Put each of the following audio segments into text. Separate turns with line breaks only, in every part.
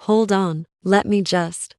Hold on, let me just.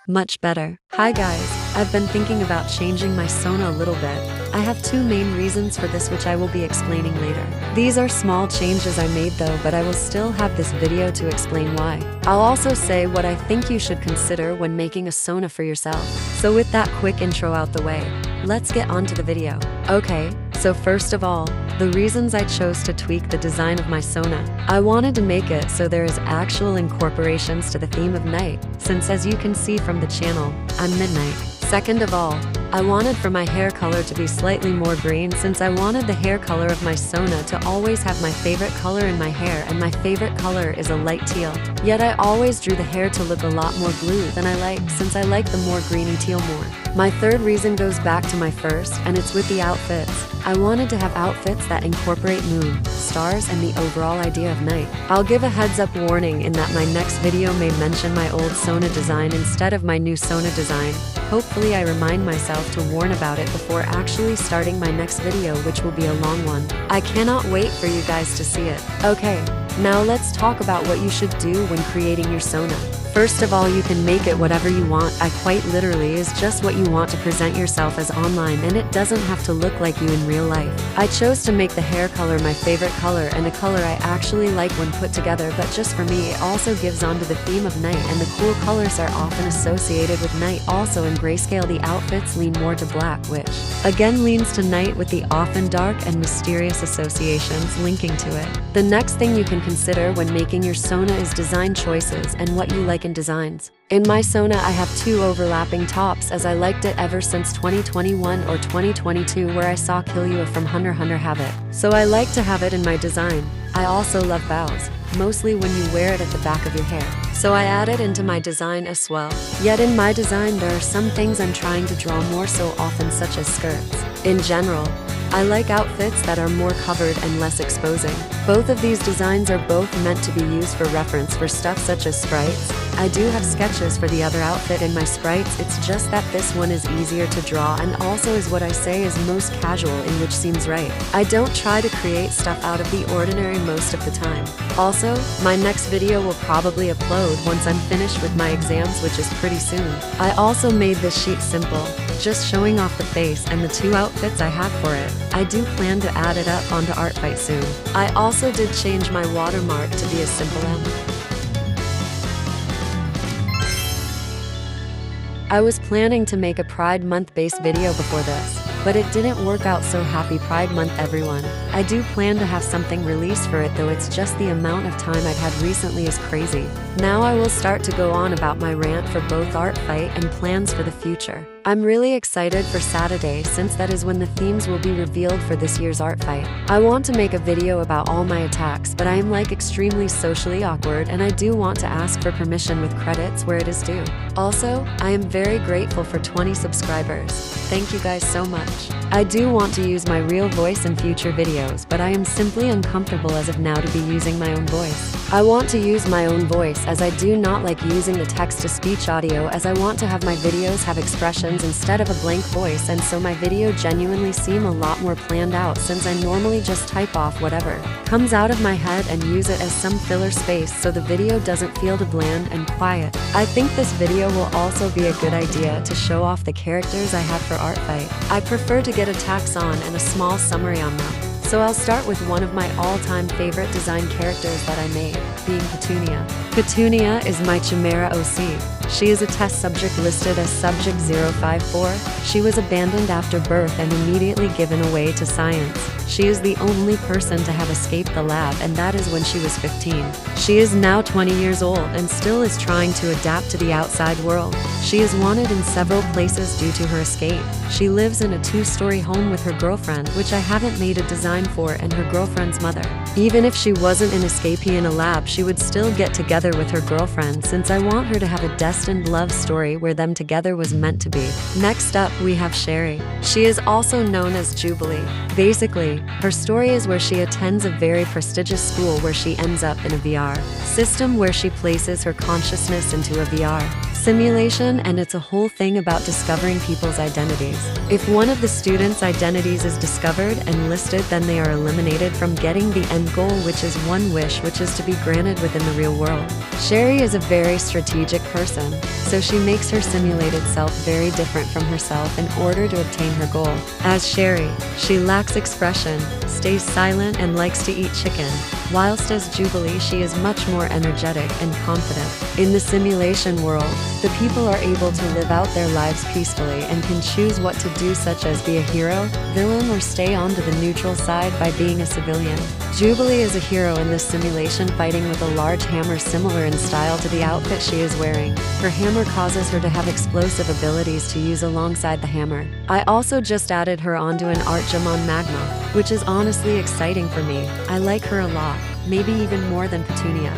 Much better. Hi guys, I've been thinking about changing my SONA a little bit. I have two main reasons for this which I will be explaining later. These are small changes I made though, but I will still have this video to explain why. I'll also say what I think you should consider when making a SONA for yourself. So with that quick intro out the way, let's get on to the video. Okay, so first of all, the reasons I chose to tweak the design of my SONA. I wanted to make it so there is actual incorporations to the theme of night, since as you can see from the channel, I'm midnight. Second of all, I wanted for my hair color to be slightly more green since I wanted the hair color of my SONA to always have my favorite color in my hair, and my favorite color is a light teal. Yet I always drew the hair to look a lot more blue than I like since I like the more greeny teal more. My third reason goes back to my first, and it's with the outfits. I wanted to have outfits that incorporate moon, stars, and the overall idea of night. I'll give a heads up warning in that my next video may mention my old SONA design instead of my new SONA design. Hopefully I remind myself to warn about it before actually starting my next video, which will be a long one. I cannot wait for you guys to see it. Okay, now let's talk about what you should do when creating your SONA. First of all, you can make it whatever you want. I quite literally is just what you want to present yourself as online, and it doesn't have to look like you in real life. I chose to make the hair color my favorite color and a color I actually like when put together, but just for me it also gives onto the theme of night, and the cool colors are often associated with night. Also in grayscale the outfits lean more to black, which again leans to night with the often dark and mysterious associations linking to it. The next thing you can consider when making your SONA is design choices and what you like in designs. In my SONA I have two overlapping tops as I liked it ever since 2021 or 2022 where I saw Kill You from Hunter x Hunter have it. So I like to have it in my design. I also love bows, mostly when you wear it at the back of your hair. So I add it into my design as well. Yet in my design there are some things I'm trying to draw more so often, such as skirts. In general, I like outfits that are more covered and less exposing. Both of these designs are both meant to be used for reference for stuff such as sprites. I do have sketches for the other outfit in my sprites, it's just that this one is easier to draw and also is what I say is most casual in which seems right. I don't try to create stuff out of the ordinary most of the time. Also, my next video will probably upload once I'm finished with my exams, which is pretty soon. I also made this sheet simple, just showing off the face and the two outfits I have for it. I do plan to add it up onto Artfight soon. I also did change my watermark to be a simple M. I was planning to make a Pride Month based video before this, but it didn't work out, so happy Pride Month everyone. I do plan to have something released for it though, it's just the amount of time I've had recently is crazy. Now I will start to go on about my rant for both Artfight and plans for the future. I'm really excited for Saturday since that is when the themes will be revealed for this year's Artfight. I want to make a video about all my attacks, but I am like extremely socially awkward and I do want to ask for permission with credits where it is due. Also, I am very grateful for 20 subscribers. Thank you guys so much. I do want to use my real voice in future videos, but I am simply uncomfortable as of now to be using my own voice. I want to use my own voice as I do not like using the text-to-speech audio, as I want to have my videos have expressions instead of a blank voice, and so my video genuinely seem a lot more planned out since I normally just type off whatever comes out of my head and use it as some filler space so the video doesn't feel too bland and quiet. I think this video will also be a good idea to show off the characters I have for Artfight. I prefer to get attacks on and a small summary on them. So I'll start with one of my all-time favorite design characters that I made, being Petunia. Petunia is my Chimera OC. She is a test subject listed as Subject 054. She was abandoned after birth and immediately given away to science. She is the only person to have escaped the lab, and that is when she was 15. She is now 20 years old and still is trying to adapt to the outside world. She is wanted in several places due to her escape. She lives in a 2-story home with her girlfriend, which I haven't made a design for, and her girlfriend's mother. Even if she wasn't an escapee in a lab, she would still get together with her girlfriend since I want her to have a destined love story where them together was meant to be. Next up, we have Sherry. She is also known as Jubilee. Basically, her story is where she attends a very prestigious school where she ends up in a VR system where she places her consciousness into a VR simulation, and it's a whole thing about discovering people's identities. If one of the students' identities is discovered and listed, then they are eliminated from getting the end goal, which is one wish, which is to be granted within the real world. Sherry is a very strategic person, so she makes her simulated self very different from herself in order to obtain her goal. As Sherry, she lacks expression, stays silent, and likes to eat chicken, whilst as Jubilee she is much more energetic and confident. In the simulation world, the people are able to live out their lives peacefully and can choose what to do, such as be a hero, villain, or stay on to the neutral side by being a civilian. Jubilee is a hero in this simulation, fighting with a large hammer similar in style to the outfit she is wearing. Her hammer causes her to have explosive abilities to use alongside the hammer. I also just added her onto an art gem on Magma, which is honestly exciting for me. I like her a lot, maybe even more than Petunia.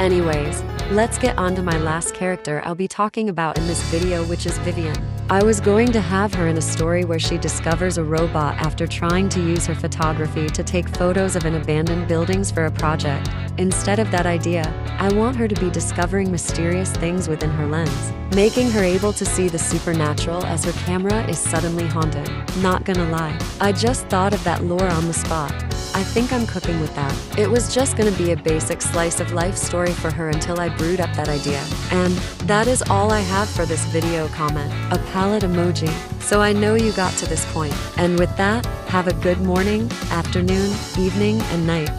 Anyways, let's get on to my last character I'll be talking about in this video, which is Vivian. I was going to have her in a story where she discovers a robot after trying to use her photography to take photos of an abandoned buildings for a project. Instead of that idea, I want her to be discovering mysterious things within her lens, making her able to see the supernatural as her camera is suddenly haunted. Not gonna lie, I just thought of that lore on the spot. I think I'm cooking with that. It was just gonna be a basic slice of life story for her until I brewed up that idea. And that is all I have for this video. Comment a palette emoji, so I know you got to this point. And with that, have a good morning, afternoon, evening, and night.